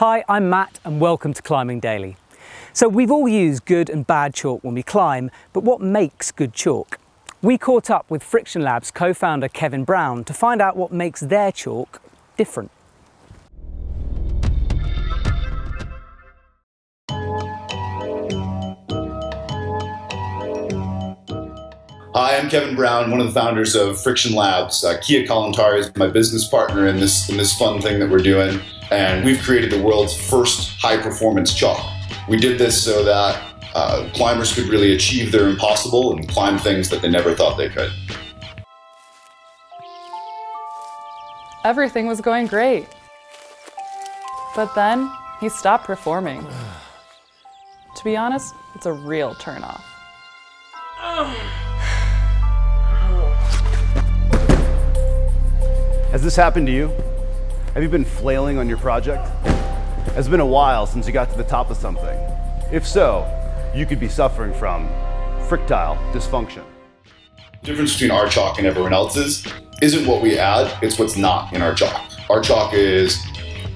Hi, I'm Matt and welcome to Climbing Daily. So we've all used good and bad chalk when we climb, but what makes good chalk? We caught up with Friction Labs co-founder Kevin Brown to find out what makes their chalk different. Hi, I'm Kevin Brown, one of the founders of Friction Labs. Kia Kalantari is my business partner in this fun thing that we're doing, and we've created the world's first high-performance chalk. We did this so that climbers could really achieve their impossible and climb things that they never thought they could. Everything was going great, but then he stopped performing. To be honest, it's a real turnoff. Has this happened to you? Have you been flailing on your project? Has it been a while since you got to the top of something? If so, you could be suffering from frictile dysfunction. The difference between our chalk and everyone else's isn't what we add, it's what's not in our chalk. Our chalk is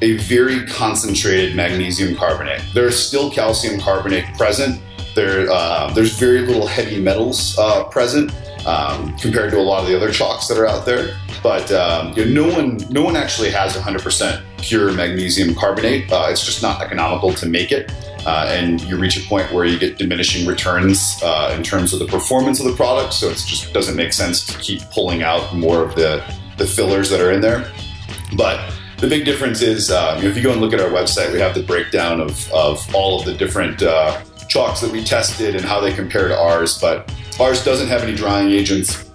a very concentrated magnesium carbonate. There's still calcium carbonate present. There's very little heavy metals present compared to a lot of the other chalks that are out there. But no one actually has 100% pure magnesium carbonate. It's just not economical to make it. And you reach a point where you get diminishing returns in terms of the performance of the product. So it just doesn't make sense to keep pulling out more of the fillers that are in there. But the big difference is, if you go and look at our website, we have the breakdown of all of the different chalks that we tested and how they compare to ours. But ours doesn't have any drying agents.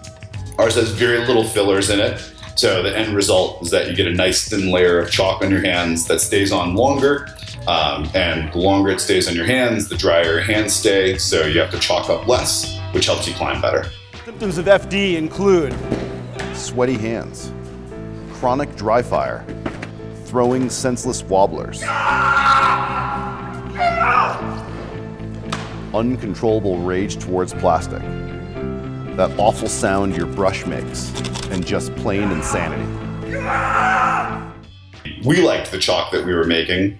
Ours has very little fillers in it. So the end result is that you get a nice thin layer of chalk on your hands that stays on longer. And the longer it stays on your hands, the drier your hands stay. So you have to chalk up less, which helps you climb better. Symptoms of FD include sweaty hands, chronic dry fire, throwing senseless wobblers, uncontrollable rage towards plastic, that awful sound your brush makes, and just plain insanity. We liked the chalk that we were making.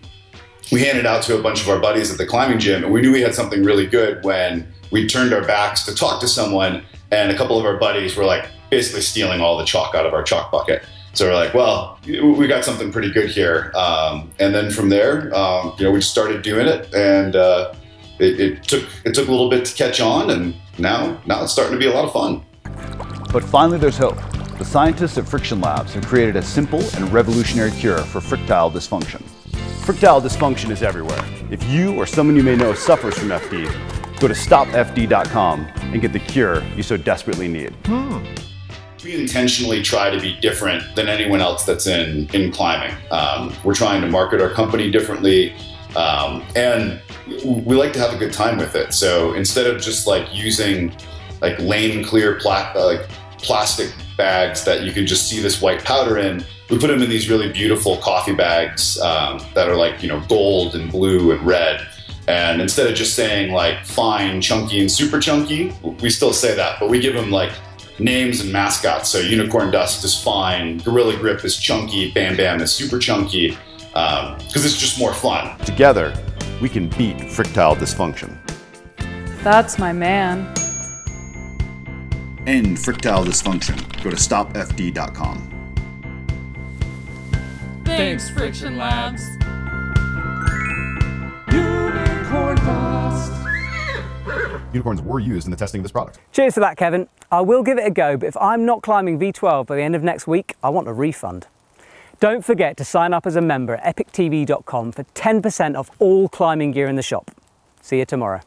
We handed out to a bunch of our buddies at the climbing gym, and we knew we had something really good when we turned our backs to talk to someone, and a couple of our buddies were like basically stealing all the chalk out of our chalk bucket. So we're like, well, we got something pretty good here. And then from there, we just started doing it, and it took a little bit to catch on, and now it's starting to be a lot of fun. But finally there's hope. The scientists at Friction Labs have created a simple and revolutionary cure for frictile dysfunction. Frictile dysfunction is everywhere. If you or someone you may know suffers from FD, go to stopfd.com and get the cure you so desperately need. We intentionally try to be different than anyone else that's in climbing. We're trying to market our company differently, and we like to have a good time with it. So instead of just using lame clear plastic bags that you can just see this white powder in, we put them in these really beautiful coffee bags that are gold and blue and red. And instead of just saying fine, chunky, and super chunky, we still say that, but we give them names and mascots. So Unicorn Dust is fine, Gorilla Grip is chunky, Bam Bam is super chunky, because it's just more fun. Together, we can beat frictile dysfunction. That's my man. End frictile dysfunction. Go to stopfd.com. Thanks, Friction Labs. Unicorn Dust. Unicorns were used in the testing of this product. Cheers for that, Kevin. I will give it a go, but if I'm not climbing V12 by the end of next week, I want a refund. Don't forget to sign up as a member at epictv.com for 10% off all climbing gear in the shop. See you tomorrow.